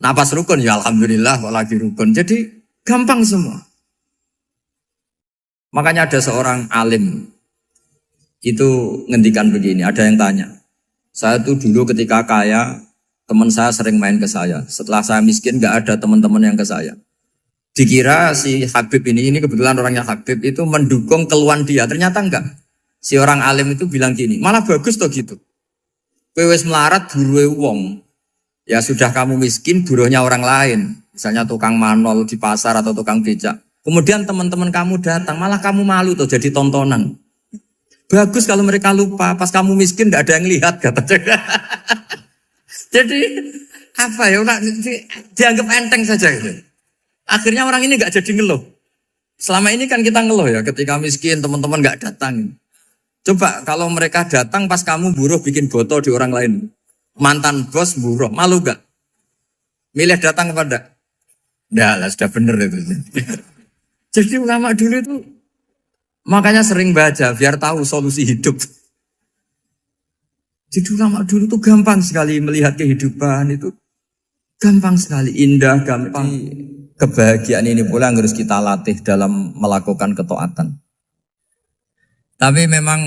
Nak pas rukun ya alhamdulillah kok lagi rukun. Jadi gampang semua. Makanya ada seorang alim itu ngendikan begini, ada yang tanya. Saya tuh dulu ketika kaya, teman saya sering main ke saya. Setelah saya miskin gak ada teman-teman yang ke saya. Dikira si Habib ini kebetulan orangnya Habib itu mendukung keluhan dia. Ternyata enggak. Si orang alim itu bilang gini, malah bagus toh gitu. Kowe wis melarat buruhe wong. Ya sudah kamu miskin buruhnya orang lain. Misalnya tukang manol di pasar atau tukang becak. Kemudian teman-teman kamu datang, malah kamu malu tuh jadi tontonan. Bagus kalau mereka lupa, pas kamu miskin enggak ada yang lihat katanya. Jadi apa ya, dianggap enteng saja gitu. Akhirnya orang ini nggak jadi ngeluh. Selama ini kan kita ngeluh ya, ketika miskin teman-teman nggak datang. Coba kalau mereka datang pas kamu buruh bikin botol di orang lain, mantan bos buruh, malu gak? Milih datang kepada? Dah lah sudah bener itu. Jadi ulama dulu itu makanya sering baca biar tahu solusi hidup. Jadi ulama dulu tuh gampang sekali melihat kehidupan itu, gampang sekali, indah, gampang. Kebahagiaan ini pula yang harus kita latih dalam melakukan ketaatan. Tapi memang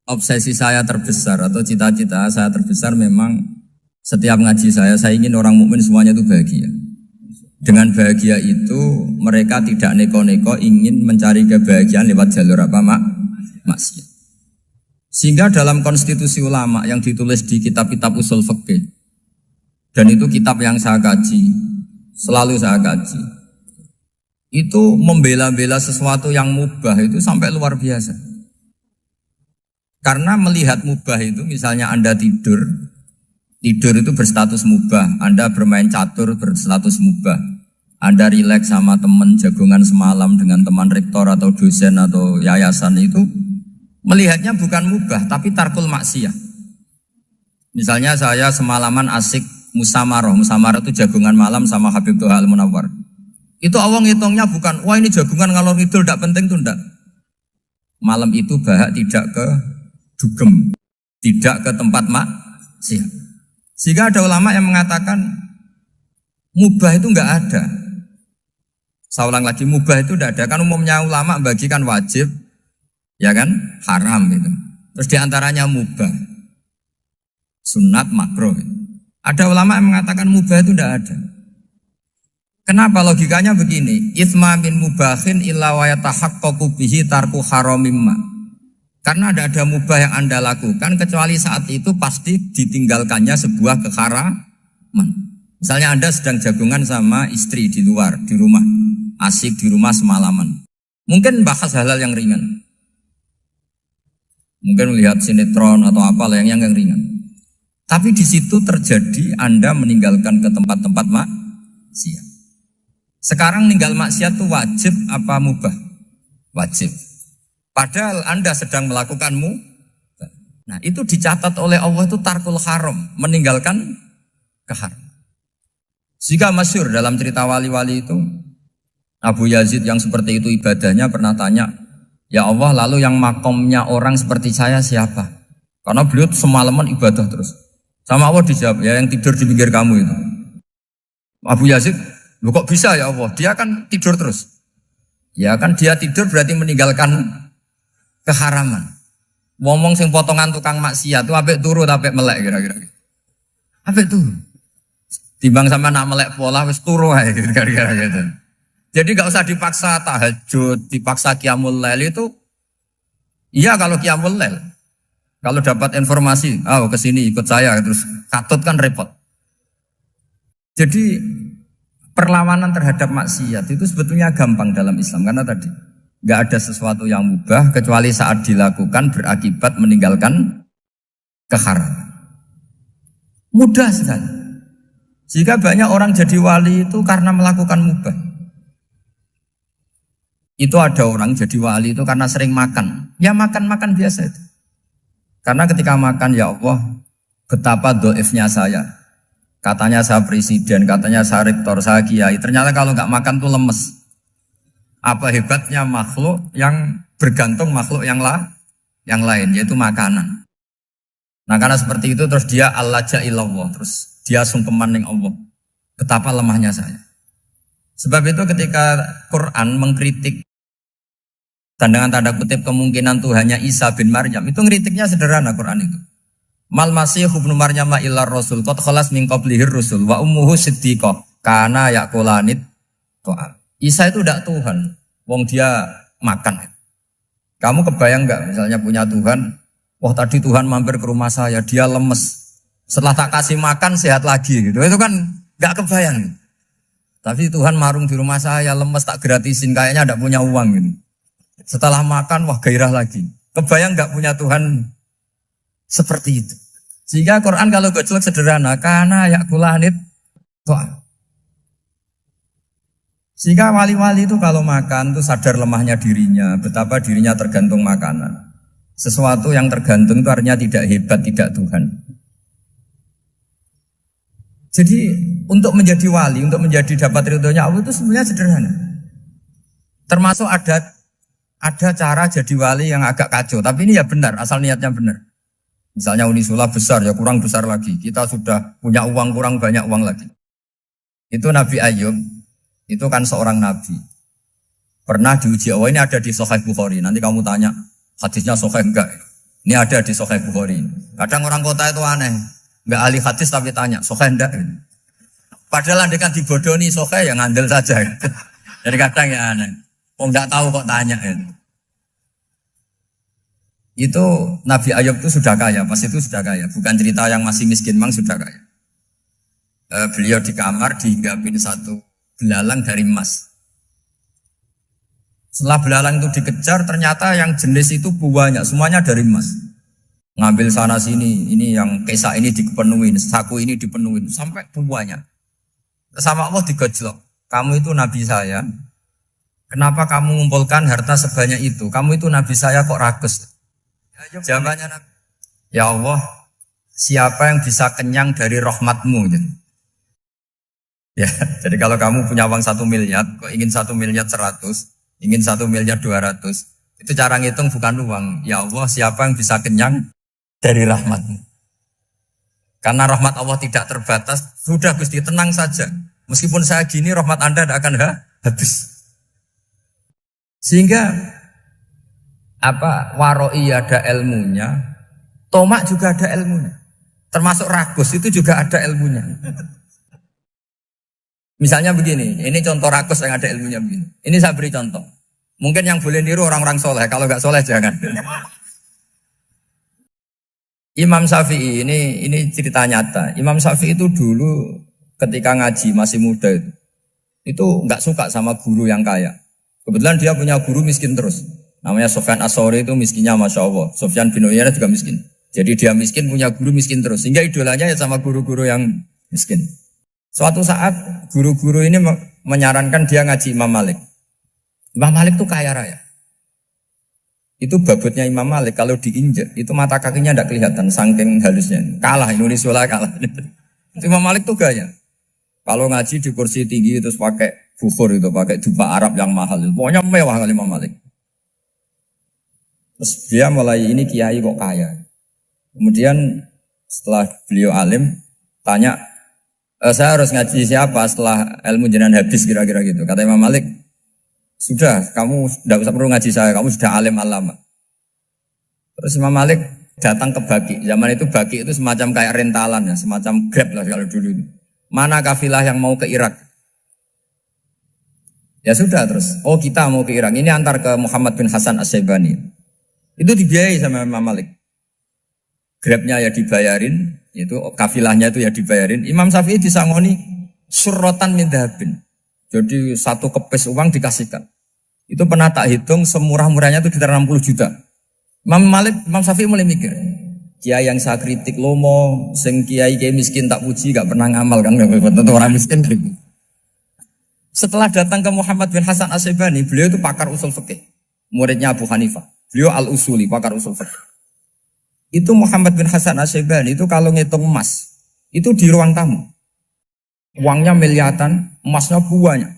obsesi saya terbesar atau cita-cita saya terbesar memang setiap ngaji saya ingin orang mukmin semuanya itu bahagia. Dengan bahagia itu mereka tidak neko-neko ingin mencari kebahagiaan lewat jalur apa maksiat. Sehingga dalam konstitusi ulama yang ditulis di kitab-kitab usul fikih, dan itu kitab yang saya kaji, selalu saya kaji, itu membela-bela sesuatu yang mubah itu sampai luar biasa. Karena melihat mubah itu, misalnya Anda tidur itu berstatus mubah, Anda bermain catur berstatus mubah, Anda rileks sama teman jagongan semalam dengan teman rektor atau dosen atau yayasan, itu melihatnya bukan mubah tapi tarkul maksiyah. Misalnya saya semalaman asik musamarah itu jagungan malam sama Habib Toha Al-Munawwar. Itu awang hitungnya bukan, wah ini jagungan ngalor ngidul tidak penting tuh enggak. Malam itu bahak tidak ke dugem, tidak ke tempat maksiat. Sehingga ada ulama yang mengatakan mubah itu enggak ada. Saya ulang lagi, mubah itu enggak ada. Kan umumnya ulama bagikan wajib, ya kan, haram itu. Terus diantaranya mubah, sunat, makruh. Ada ulama yang mengatakan mubah itu tidak ada. Kenapa? Logikanya begini, itsma min mubahin illa wa yatahaqqaqu bihi tarku haramimma. Karena tidak ada mubah yang Anda lakukan kecuali saat itu pasti ditinggalkannya sebuah keharaman. Misalnya Anda sedang jagungan sama istri di luar, di rumah, asik di rumah semalaman. Mungkin bahas hal-hal yang ringan. Mungkin melihat sinetron atau apalah yang ringan. Tapi di situ terjadi Anda meninggalkan ke tempat-tempat maksiat. Sekarang ninggal maksiat itu wajib apa mubah? Wajib. Padahal Anda sedang melakukan mubah. Nah itu dicatat oleh Allah itu tarkul haram, meninggalkan keharam. Jika masyhur dalam cerita wali-wali itu, Abu Yazid yang seperti itu ibadahnya pernah tanya, ya Allah lalu yang makomnya orang seperti saya siapa? Karena beliau semalaman ibadah terus. Sama Allah dijawab, ya yang tidur di pinggir kamu itu. Abu Yazid, lu kok bisa ya Allah? Dia kan tidur terus. Ya kan dia tidur berarti meninggalkan keharaman. Ngomong sing potongan tukang maksiat itu apik turu apik melek kira-kira. Apik turu. Timbang sama nak melek pola wis turu ae kira-kira gitu. Jadi gak usah dipaksa tahajud, dipaksa qiyamul lail itu. Iya kalau qiyamul lail. Kalau dapat informasi, kesini ikut saya, terus katut kan repot. Jadi perlawanan terhadap maksiat itu sebetulnya gampang dalam Islam. Karena tadi, gak ada sesuatu yang mubah kecuali saat dilakukan berakibat meninggalkan keharaman. Mudah sekali. Jika banyak orang jadi wali itu karena melakukan mubah. Itu ada orang jadi wali itu karena sering makan. Ya makan-makan biasa itu. Karena ketika makan, ya Allah, betapa doifnya saya. Katanya saya presiden, katanya saya rektor, saya kiai. Ternyata kalau nggak makan tuh lemes. Apa hebatnya makhluk yang bergantung makhluk yang lain, yaitu makanan. Nah karena seperti itu terus dia al-laja'illallah, terus dia sungkeman ning Allah. Betapa lemahnya saya. Sebab itu ketika Quran mengkritik dan dengan tanda kutip kemungkinan Tuhannya Isa bin Maryam, itu ngeritiknya sederhana Quran itu. Mal masih ibnu Maryam illa rasul qad khalas min qablihir rusul wa ummuhu siddiqah kana yaqulanit ta'am. Isa itu tidak Tuhan, wong dia makan. Kamu kebayang nggak misalnya punya Tuhan, wah tadi Tuhan mampir ke rumah saya, dia lemes. Setelah tak kasih makan sehat lagi gitu. Itu kan nggak kebayang. Tapi Tuhan marung di rumah saya, lemes tak gratisin, kayaknya tidak punya uang gitu. Setelah makan, wah gairah lagi. Kebayang nggak punya Tuhan seperti itu. Sehingga Quran kalau gojlok sederhana, karena yakulanit ta'am. Sehingga wali-wali itu kalau makan itu sadar lemahnya dirinya, betapa dirinya tergantung makanan. Sesuatu yang tergantung itu artinya tidak hebat, tidak Tuhan. Jadi untuk menjadi wali, untuk menjadi dapat ridhonya Allah itu sebenarnya sederhana. Termasuk ada cara jadi wali yang agak kacau, tapi ini ya benar, asal niatnya benar. Misalnya Unisula besar, ya kurang besar lagi. Kita sudah punya uang, kurang banyak uang lagi. Itu Nabi Ayub. Itu kan seorang nabi. Pernah diuji Allah, ini ada di Sahih Bukhari. Nanti kamu tanya, hadisnya Sahih enggak? Ini ada di Sahih Bukhari. Kadang orang kota itu aneh. Enggak ahli hadis tapi tanya, Sahih enggak? Padahal andai kan dibodohi Sahih, ya ngandel saja. Jadi kadang ya aneh. Oh enggak tahu kok tanya. Itu Nabi Ayub itu sudah kaya, pas itu sudah kaya. Bukan cerita yang masih miskin, memang sudah kaya. Beliau di kamar dihinggapin satu belalang dari emas. Setelah belalang itu dikejar, ternyata yang jenis itu banyak, semuanya dari emas. Ngambil sana sini, ini yang kesa ini dipenuhin, saku ini dipenuhin, sampai banyak. Sama Allah digojlok. Kamu itu nabi saya. Kenapa kamu mengumpulkan harta sebanyak itu? Kamu itu nabi saya kok rakus? Jawabannya Nabi, ya Allah, siapa yang bisa kenyang dari rahmatmu? Ya, jadi kalau kamu punya uang 1 miliar, kok ingin 1 miliar 100, ingin 1 miliar 200, itu cara ngitung bukan uang. Ya Allah, siapa yang bisa kenyang dari rahmatmu? Karena rahmat Allah tidak terbatas, sudah Gusti tenang saja. Meskipun saya gini, rahmat Anda tidak akan habis. Sehingga waroi ada ilmunya, tomak juga ada ilmunya. Termasuk ragus itu juga ada ilmunya. Misalnya begini, ini contoh rakus yang ada ilmunya begini. Ini saya beri contoh. Mungkin yang boleh niru orang-orang soleh, kalau nggak soleh jangan. Imam Syafi'i ini cerita nyata. Imam Syafi'i itu dulu ketika ngaji masih muda itu nggak suka sama guru yang kaya. Kebetulan dia punya guru miskin terus. Namanya Sufyan As-Tsauri, itu miskinnya Masya Allah. Sufyan bin Uyainah juga miskin. Jadi dia miskin punya guru miskin terus. Sehingga idolanya ya sama guru-guru yang miskin. Suatu saat guru-guru ini menyarankan dia ngaji Imam Malik. Imam Malik itu kaya raya. Itu babutnya Imam Malik kalau diinjek itu mata kakinya tidak kelihatan saking halusnya. Kalah Indonesia kalah. Itu Imam Malik tuh gaya. Kalau ngaji di kursi tinggi terus pakai bukhur itu, pakai jubah Arab yang mahal. Pokoknya mewah kali Imam Malik. Terus dia mulai ini kiai kok kaya. Kemudian setelah beliau alim tanya, saya harus ngaji siapa setelah ilmu jenengan habis kira-kira gitu. Kata Imam Malik, sudah kamu tidak usah perlu ngaji saya, kamu sudah alim alama. Terus Imam Malik datang ke Baki. Zaman itu Baki itu semacam kayak rentalan ya, semacam Grab lah kalau dulu itu. Mana kafilah yang mau ke Irak? Ya sudah terus, oh kita mau ke Irak. Ini antar ke Muhammad bin Hasan As-Syaibani. Itu dibiayai sama Imam Malik. Grabnya ya dibayarin, itu kafilahnya itu ya dibayarin. Imam Syafi'i disangoni surrotan min dhahabin. Jadi satu kepes uang dikasihkan. Itu pernah tak hitung semurah-murahnya itu sekitar 60 juta. Imam Syafi'i mulai mikir, kiai yang saya kritik lomo, sing kiai miskin tak puji, gak pernah ngamal kan, tentu orang miskin. Setelah datang ke Muhammad bin Hasan As-Syaibani, beliau itu pakar usul fikih, muridnya Abu Hanifah. Beliau al-usuli, pakar usul fikih. Itu Muhammad bin Hasan As-Syaibani itu kalau ngitung emas, itu di ruang tamu. Uangnya miliaran, emasnya banyak.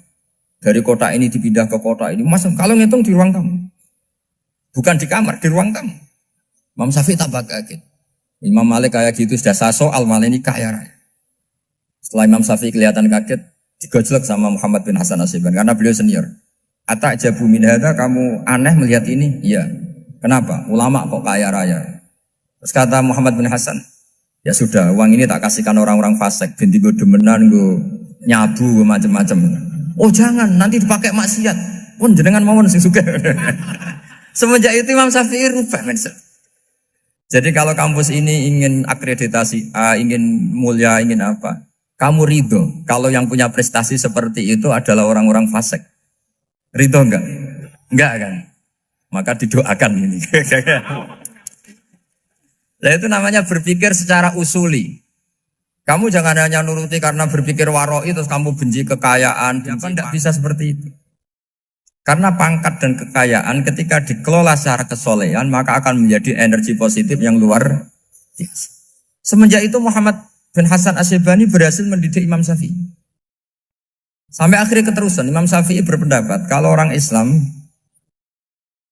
Dari kota ini dipindah ke kota ini. Mas, kalau ngitung di ruang tamu. Bukan di kamar, di ruang tamu. Imam Syafi'i tambah kaget. Imam Malik kayak gitu sudah soal malah ini kaya raya. Setelah Imam Syafi'i kelihatan kaget, digojlok sama Muhammad bin Hasan Asyibani karena beliau senior. Atajabu min hadza, kamu aneh melihat ini? Iya. Kenapa? Ulama kok kaya raya. Terus kata Muhammad bin Hasan, ya sudah, uang ini tak kasihkan orang-orang fasik, binti gue demenan, gue nyabu, gue macam-macam. Oh jangan, nanti dipakai maksiat. Pun jenengan mawon sing sugih. Semenjak itu Imam Syafi'i rubah mindset. Jadi kalau kampus ini ingin akreditasi A, ingin mulia, ingin apa, kamu ridho kalau yang punya prestasi seperti itu adalah orang-orang fasik. Ridho enggak? Enggak kan? Maka didoakan ini. Nah itu namanya berpikir secara usuli. Kamu jangan hanya nuruti karena berpikir waroi terus kamu benci kekayaan. Tidak bisa seperti itu. Karena pangkat dan kekayaan ketika dikelola secara kesolehan maka akan menjadi energi positif yang luar biasa. Semenjak itu Muhammad bin Hasan Asyibani berhasil mendidik Imam Syafi'i. Sampai akhirnya keterusan Imam Syafi'i berpendapat kalau orang Islam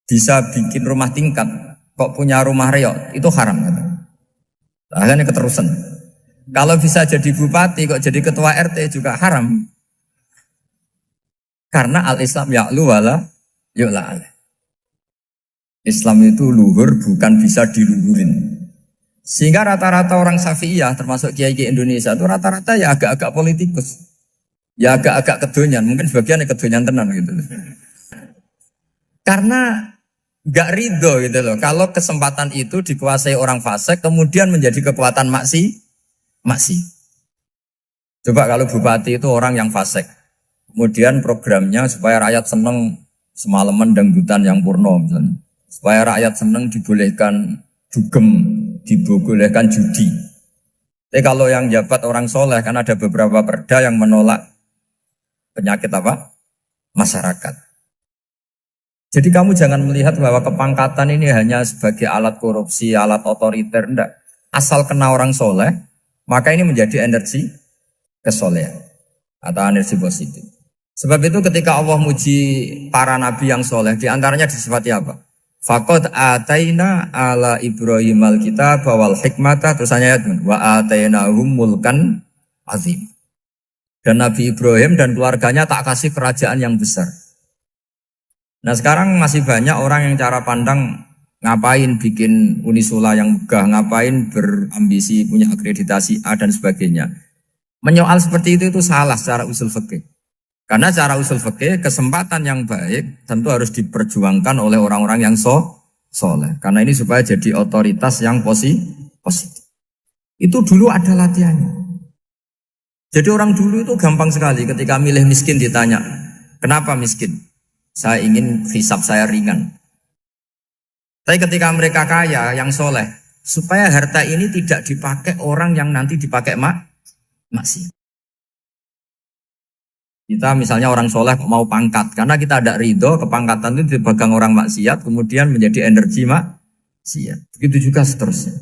bisa bikin rumah tingkat kok punya rumah reot itu haram. Akhirnya keterusan. Kalau bisa jadi bupati kok jadi ketua RT juga haram. Karena al-Islam ya'lu wala yu'la alaih. Islam itu luhur bukan bisa diluhurin. Sehingga rata-rata orang Syafi'iyah termasuk kiai-kiai Indonesia itu rata-rata ya agak-agak politikus. Ya agak-agak kedonyan, mungkin sebagian kedonyan tenan gitu. Karena gak ridho gitu loh. Kalau kesempatan itu dikuasai orang fasik kemudian menjadi kekuatan maksi. Coba kalau bupati itu orang yang fasik. Kemudian programnya supaya rakyat seneng semalaman dangdutan yang purno misalnya. Supaya rakyat seneng dibolehkan dugem, dibolehkan judi. Tapi kalau yang jabat orang soleh kan ada beberapa perda yang menolak penyakit apa? Masyarakat. Jadi kamu jangan melihat bahwa kepangkatan ini hanya sebagai alat korupsi, alat otoriter. Enggak. Asal kena orang soleh, maka ini menjadi energi kesolehan atau energi positif. Sebab itu ketika Allah muji para nabi yang soleh, diantaranya disifati apa? Faqad ataina ala Ibrahim al-kitab wal hikmata, terusannya wa atainahum mulkan azim. Dan Nabi Ibrahim dan keluarganya tak kasih kerajaan yang besar. Nah sekarang masih banyak orang yang cara pandang ngapain bikin unisula yang megah, ngapain berambisi punya akreditasi A dan sebagainya. Menyoal seperti itu salah secara usul fikih. Karena secara usul fikih kesempatan yang baik tentu harus diperjuangkan oleh orang-orang yang soleh. Karena ini supaya jadi otoritas yang positif. Itu dulu ada latihannya. Jadi orang dulu itu gampang sekali ketika milih miskin ditanya, kenapa miskin? Saya ingin hisab saya ringan. Tapi ketika mereka kaya, yang soleh, supaya harta ini tidak dipakai orang yang nanti dipakai maksiat. Kita misalnya orang soleh mau pangkat, karena kita ada ridho, kepangkatan itu dipegang orang maksiat, kemudian menjadi energi maksiat. Begitu juga seterusnya.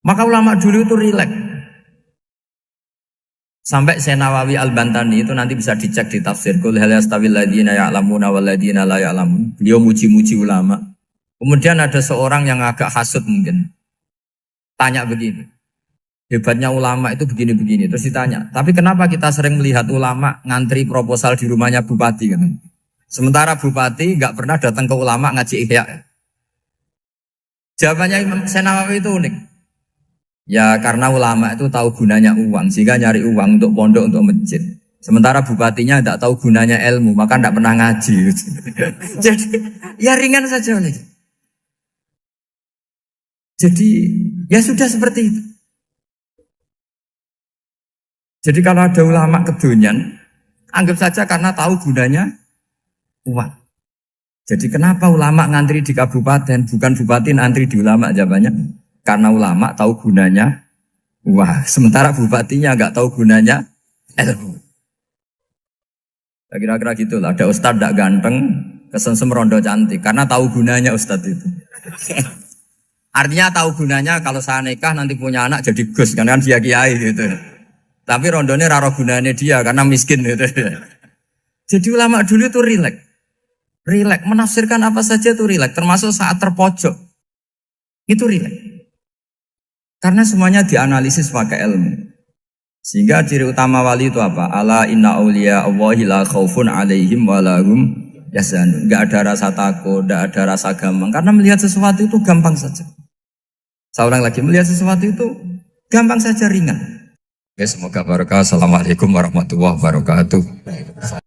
Maka ulama dulu itu rileks. Sampai Senawawi Al-Bantani itu nanti bisa dicek di tafsir. Qul hal yastawil ladzina ya'lamuna wal ladzina la ya'lamun. Beliau muji-muji ulama. Kemudian ada seorang yang agak hasut mungkin. Tanya begini. Hebatnya ulama itu begini-begini. Terus ditanya, tapi kenapa kita sering melihat ulama ngantri proposal di rumahnya bupati? Kan? Sementara bupati nggak pernah datang ke ulama ngaji ihya. Jawabannya Imam Senawawi itu unik. Ya karena ulama itu tahu gunanya uang, sehingga nyari uang untuk pondok, untuk masjid. Sementara bupatinya tidak tahu gunanya ilmu, maka tidak pernah ngaji. Jadi ya ringan saja. Jadi ya sudah seperti itu. Jadi kalau ada ulama kedonyan, anggap saja karena tahu gunanya uang. Jadi kenapa ulama ngantri di kabupaten, bukan bupati ngantri di ulama? Jawabannya, karena ulama tahu gunanya uang. Sementara bupatinya nggak tahu gunanya ilmu. Ya, kira-kira gitu lah. Ada ustadz tidak ganteng, kesensem rondo cantik, karena tahu gunanya ustadz itu. Artinya tahu gunanya kalau saya nikah nanti punya anak jadi gus, kan dia kiai gitu. Tapi rondone raro gunanya dia karena miskin gitu. Jadi ulama dulu itu rileks. Rileks menafsirkan apa saja itu rileks, termasuk saat terpojok. Itu rileks. Karena semuanya dianalisis pakai ilmu. Sehingga ciri utama wali itu apa? Ala inna awliya Allahi la khaufun alaihim walahum yahzanun. Enggak ada rasa takut, enggak ada rasa gampang. Karena melihat sesuatu itu gampang saja. Saya ulang lagi, melihat sesuatu itu gampang saja, ringan. Semoga barokah. Assalamualaikum warahmatullahi wabarakatuh.